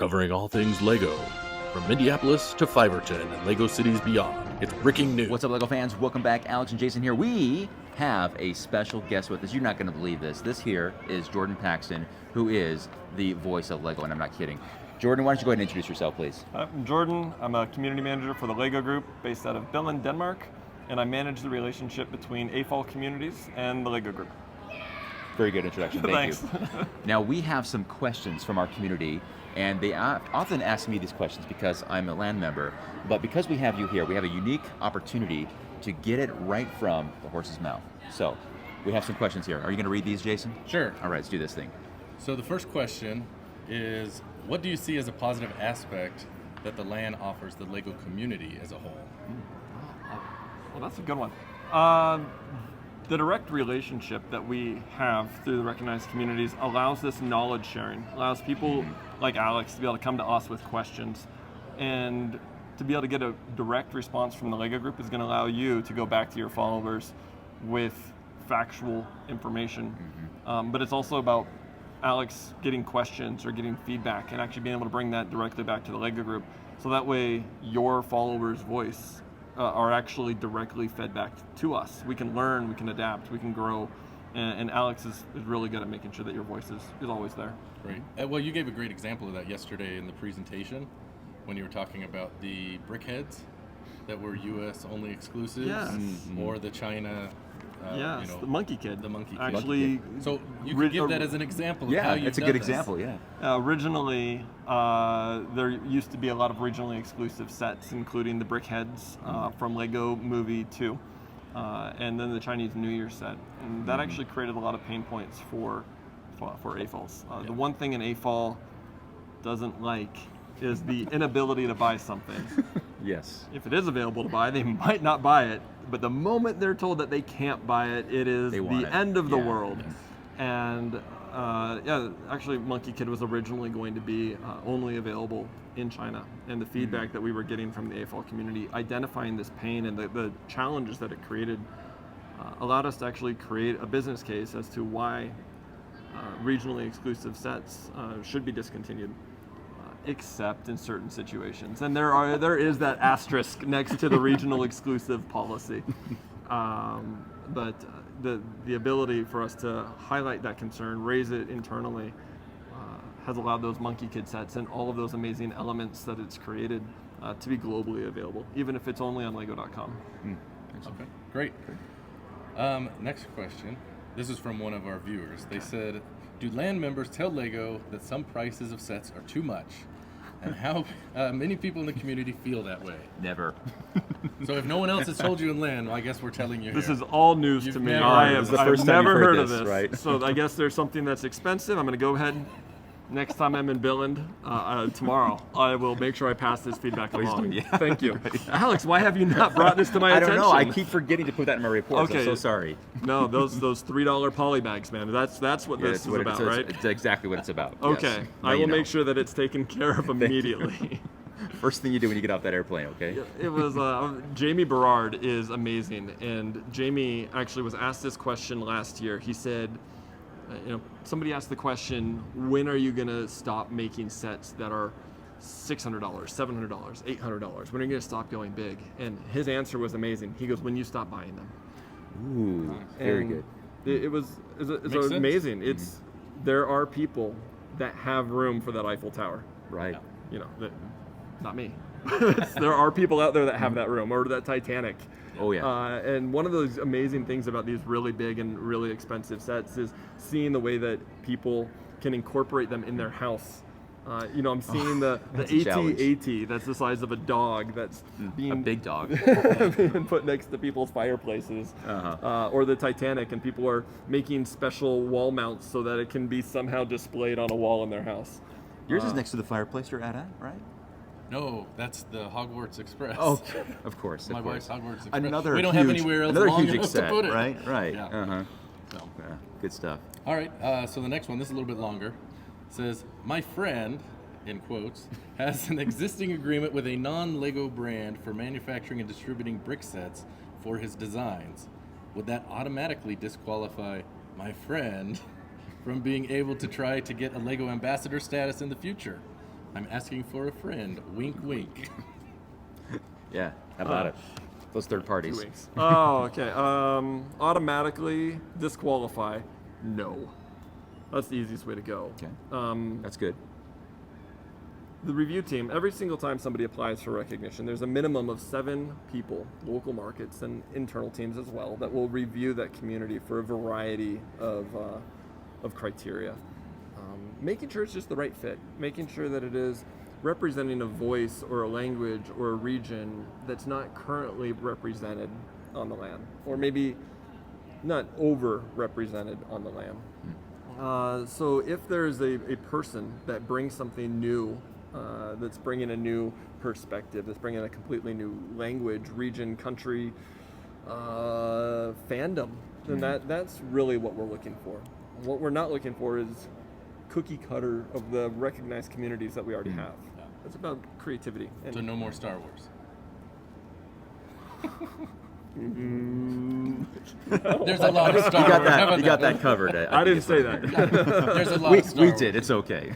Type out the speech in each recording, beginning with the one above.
Covering all things LEGO, from Minneapolis to Fiverton and LEGO cities beyond. It's breaking news. What's up, LEGO fans? Welcome back. Alex and Jason here. We have a special guest with us. You're not going to believe this. This here is Jordan Paxton, who is the voice of LEGO, and I'm not kidding. Jordan, why don't you go ahead and introduce yourself, please? I'm Jordan. I'm a community manager for the LEGO Group based out of Billund, Denmark, and I manage the relationship between AFOL communities and the LEGO Group. Very good introduction. Thank Thanks. you. Now, we have some questions from our community, and they often ask me these questions because I'm a land member, but because we have you here, we have a unique opportunity to get it right from the horse's mouth. So, we have some questions here. Are you going to read these, Jason? Sure. All right, let's do this thing. So the first question is, what do you see as a positive aspect that the LAN offers the LEGO community as a whole? Well, that's a good one. The direct relationship that we have through the recognized communities allows this knowledge sharing, allows people like Alex to be able to come to us with questions, and to be able to get a direct response from the LEGO Group is going to allow you to go back to your followers with factual information. But it's also about Alex getting questions or getting feedback and actually being able to bring that directly back to the LEGO Group, so that way your followers' voice are actually directly fed back to us. We can learn, we can adapt, we can grow, and Alex is really good at making sure that your voice is always there. Great. Well, you gave a great example of that yesterday in the presentation when you were talking about the brickheads that were U.S. only exclusives, Yes. or the China. Yes, the Monkey Kid. The Monkey Kid. Actually, So you could give that as an example of how you've it's a done good this. example, yeah. Originally, there used to be a lot of regionally exclusive sets, including the brickheads from Lego Movie 2, and then the Chinese New Year set. And that actually created a lot of pain points for AFOLs. The one thing an AFOL doesn't like is the inability to buy something. Yes. If it is available to buy, they might not buy it, but the moment they're told that they can't buy it, it is the end of the world. Yes. And actually Monkey Kid was originally going to be only available in China, and the feedback that we were getting from the AFOL community identifying this pain and the challenges that it created allowed us to actually create a business case as to why regionally exclusive sets should be discontinued, except in certain situations. And there is that asterisk next to the regional exclusive policy. But the ability for us to highlight that concern, raise it internally, has allowed those Monkey Kid sets and all of those amazing elements that it's created to be globally available, even if it's only on Lego.com. Okay, great. Next question. This is from one of our viewers. They said, do LAN members tell LEGO that some prices of sets are too much? And how many people in the community feel that way? Never. So if no one else has told you in LAN, well, I guess we're telling you This here. is all news You've to me. never I heard have of this. The first I've time never you've heard heard of this, this. right? So I guess there's something that's expensive. I'm going to go ahead. Next time I'm in Billund, tomorrow, I will make sure I pass this feedback along. do, yeah. Thank you. Alex, why have you not brought this to my I attention? don't know. I keep forgetting to put that in my report. Okay. I'm so sorry. No, those $3 poly bags, man. That's what Yeah, this it's is what about, it's, right? It's exactly what it's about. Okay. Yes. Now I you will know. make sure that it's taken care of immediately. First thing you do when you get off that airplane, okay? It was Jamie Berard is amazing, and Jamie actually was asked this question last year. He said, somebody asked the question, when are you gonna stop making sets that are $600, $700, $800? When are you gonna stop going big? And his answer was amazing. He goes, when you stop buying them. Ooh, very good. It's amazing. There are people that have room for that Eiffel Tower. Right. Not me. There are people out there that have that room, or that Titanic. Oh, yeah. And one of those amazing things about these really big and really expensive sets is seeing the way that people can incorporate them in their house. I'm seeing the AT-AT that's the size of a dog that's being a big dog being put next to people's fireplaces, or the Titanic, and people are making special wall mounts so that it can be somehow displayed on a wall in their house. Yours is next to the fireplace you're at, right? No, that's the Hogwarts Express. Oh, of course. My wife's Hogwarts Express. Another we don't huge, have anywhere else another long huge enough set, to put it. Right. Yeah. Yeah, good stuff. All right, so the next one, this is a little bit longer. It says, my friend, in quotes, has an existing agreement with a non-LEGO brand for manufacturing and distributing brick sets for his designs. Would that automatically disqualify my friend from being able to try to get a LEGO ambassador status in the future? I'm asking for a friend. Wink, wink. Yeah, how about it? Those third parties. 2 weeks. Oh, okay. Automatically disqualify. No. That's the easiest way to go. Okay. That's good. The review team, every single time somebody applies for recognition, there's a minimum of 7 people, local markets and internal teams as well, that will review that community for a variety of criteria. Making sure it's just the right fit, making sure that it is representing a voice or a language or a region that's not currently represented on the land, or maybe not over-represented on the land. So if there's a person that brings something new, that's bringing a new perspective, that's bringing a completely new language, region, country, fandom, then that's really what we're looking for. What we're not looking for is cookie cutter of the recognized communities that we already have. It's about creativity. So no more Star Wars. There's a lot of Star You got Wars. How that. about You got that covered. I didn't say that. There's a lot We, of Star we Wars. did. It's okay.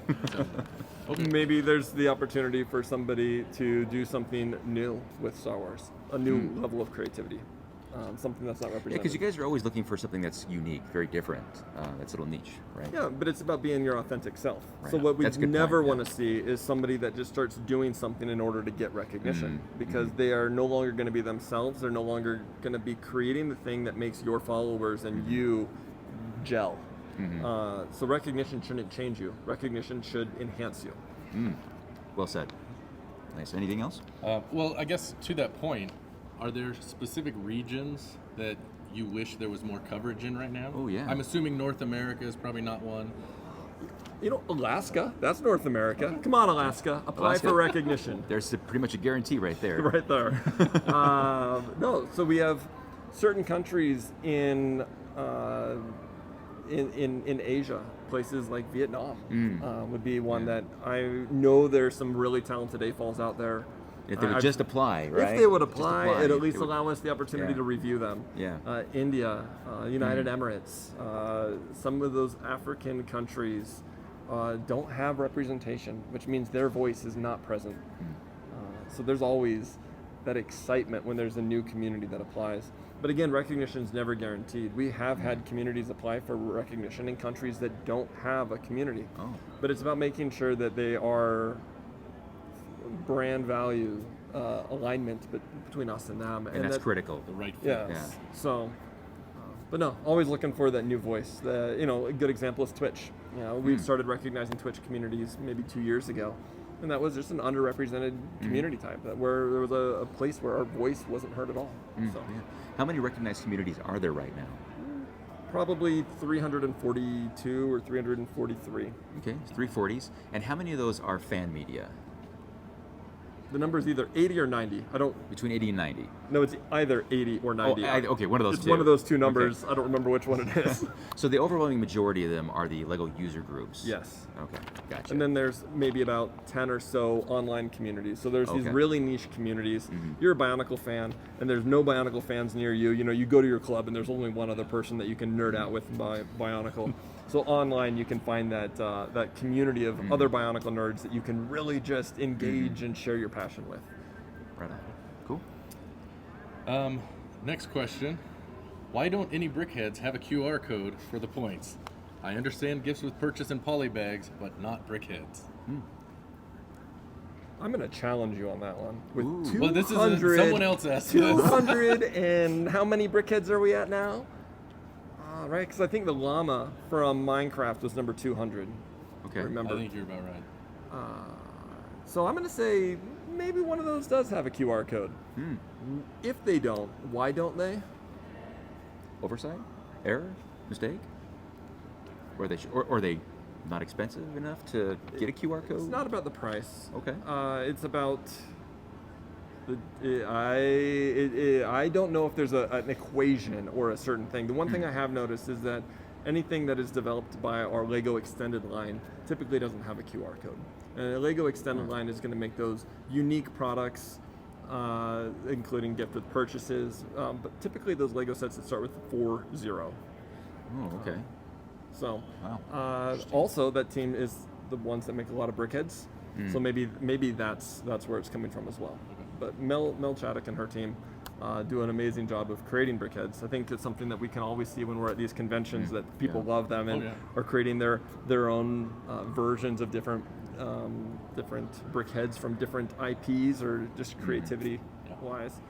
Maybe there's the opportunity for somebody to do something new with Star Wars, a new level of creativity, something that's not Yeah, represented. because you guys are always looking for something that's unique, very different, that's a little niche, right? Yeah, but it's about being your authentic self. So Right. what we That's a good never point, want to see is somebody that just starts doing something in order to get recognition, because they are no longer going to be themselves. They're no longer going to be creating the thing that makes your followers and you gel. So recognition shouldn't change you. Recognition should enhance you. Well said. Nice. Anything else? Well, I guess to that point, are there specific regions that you wish there was more coverage in right now? Oh, yeah. I'm assuming North America is probably not one. You know, Alaska, that's North America. Come on, Alaska, apply Alaska. for recognition. There's pretty much a guarantee right there. Right there. No, so we have certain countries in Asia, places like Vietnam would be one that I know there's some really talented AFOLs out there. If they would just apply, right? If they would Just apply, it'd at least allow us the opportunity yeah. to review them. Yeah. India, United Emirates, some of those African countries don't have representation, which means their voice is not present. So there's always that excitement when there's a new community that applies. But again, recognition is never guaranteed. We have had communities apply for recognition in countries that don't have a community. Oh. But it's about making sure that they are brand value alignment between us and them. And that's critical. The right fit. Yes. Yeah. So, but no, always looking for that new voice. A good example is Twitch. We've started recognizing Twitch communities maybe 2 years ago, and that was just an underrepresented community type, where there was a place where our voice wasn't heard at all. So, Yeah. How many recognized communities are there right now? probably 342 or 343. Okay, it's 340s. And how many of those are fan media? The number is either 80 or 90. I don't Between 80 and 90. know. It's either 80 or 90. Okay, one of those It's two. one of those two Okay. numbers. I don't remember which one it is. So the overwhelming majority of them are the Lego user groups. Yes. Okay, gotcha. And then there's maybe about 10 or so online communities. So there's these Okay. really niche communities. You're a Bionicle fan, and there's no Bionicle fans near you. You go to your club, and there's only one other person that you can nerd out with by Bionicle. So online, you can find that community of other Bionicle nerds that you can really just engage and share your passion with. Right on. Cool. Next question. Why don't any brickheads have a QR code for the points? I understand gifts with purchase in poly bags, but not brickheads. I'm going to challenge you on that one. With Ooh. 200, Well, this is someone else asked this. 200 and how many brickheads are we at now? Right, because I think the llama from Minecraft was number 200. Okay. I remember. I think you're about right. So I'm going to say maybe one of those does have a QR code. If they don't, why don't they? Oversight? Error? Mistake? Or are they not expensive enough to get a QR code? It's not about the price. Okay. It's about I don't know if there's an equation or a certain thing. The one thing I have noticed is that anything that is developed by our Lego Extended line typically doesn't have a QR code. And a Lego Extended line is going to make those unique products, including gift with purchases. But typically those Lego sets that start with 40. Oh, okay. So, Wow. also that team is the ones that make a lot of brickheads. So maybe that's where it's coming from as well. But Mel Chaddock and her team do an amazing job of creating brickheads. I think it's something that we can always see when we're at these conventions that people love them and are creating their own versions of different brickheads from different IPs or just creativity wise.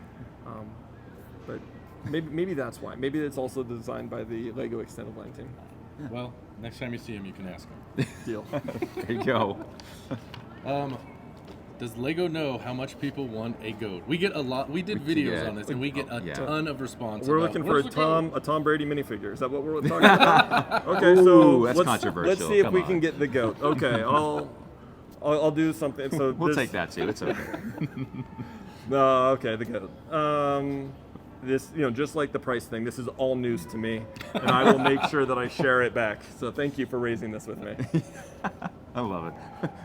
But maybe that's why. Maybe it's also designed by the Lego extended line team. Well, next time you see him, you can ask him. Deal. There you go. Does Lego know how much people want a goat? We get a lot. We did videos on this, and we get a ton of response. We're looking for a Tom Brady minifigure. Is that what we're talking about? Okay, so that's controversial. Let's see if we can get the goat. Okay, I'll do something. So we'll take that too. It's okay. Okay, the goat. This, just like the price thing, this is all news to me, and I will make sure that I share it back. So thank you for raising this with me. I love it.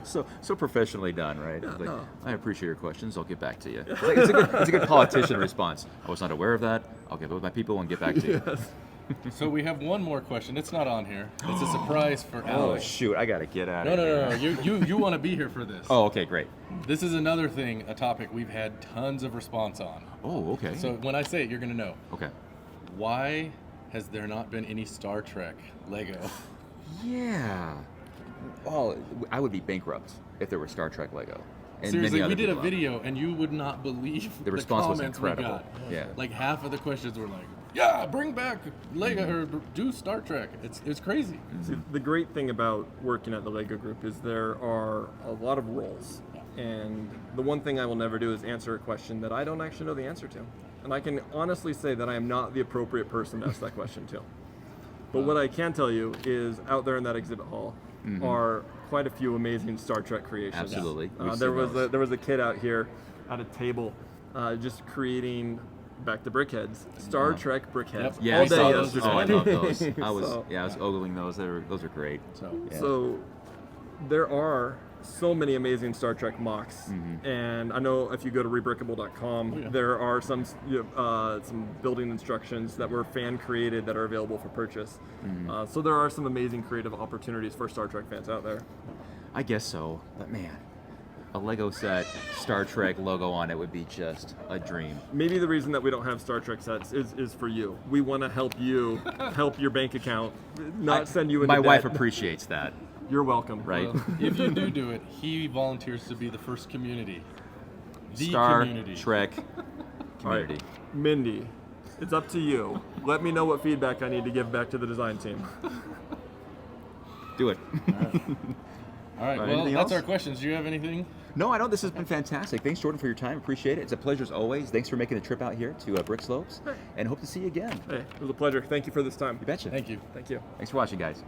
So professionally done, right? Like, I appreciate your questions. I'll get back to you. It's a good politician response. I was not aware of that. I'll get with my people and get back to you. So we have one more question. It's not on here. It's a surprise for Alex. Oh shoot! I gotta get out of here. No. You want to be here for this? Oh, okay, great. This is another thing, a topic we've had tons of response on. Oh, okay. So when I say it, you're gonna know. Okay. Why has there not been any Star Trek Lego? Yeah. Well, I would be bankrupt if there were Star Trek Lego. And seriously, we did a video, and you would not believe the response was comments incredible. we got. Yeah. Like half of the questions were like, "Yeah, bring back Lego or do Star Trek." It's crazy. See, the great thing about working at the Lego Group is there are a lot of roles, and the one thing I will never do is answer a question that I don't actually know the answer to, and I can honestly say that I am not the appropriate person to ask that question to. But what I can tell you is out there in that exhibit hall are quite a few amazing Star Trek creations. Absolutely. There was a kid out here at a table just creating back to brickheads, Star Trek brickheads Yeah, all day those. yesterday. Oh, I love those. I was ogling those. Those are great. So there are so many amazing Star Trek mocks, and I know if you go to rebrickable.com, there are some building instructions that were fan created that are available for purchase. So there are some amazing creative opportunities for Star Trek fans out there. I guess so, but man, a Lego set, Star Trek logo on it would be just a dream. Maybe the reason that we don't have Star Trek sets is for you. We want to help you help your bank account, not send you into My debt. wife appreciates that. You're welcome. Right. Well, if you do it, he volunteers to be the first community. The Star community. Trek community. All right. Mindy, it's up to you. Let me know what feedback I need to give back to the design team. Do it. All right. Well, that's our questions. Do you have anything? No, I don't. This has been fantastic. Thanks, Jordan, for your time. Appreciate it. It's a pleasure as always. Thanks for making the trip out here to Brick Slopes, and hope to see you again. Hey, it was a pleasure. Thank you for this time. You betcha. Thank you. Thank you. Thanks for watching, guys.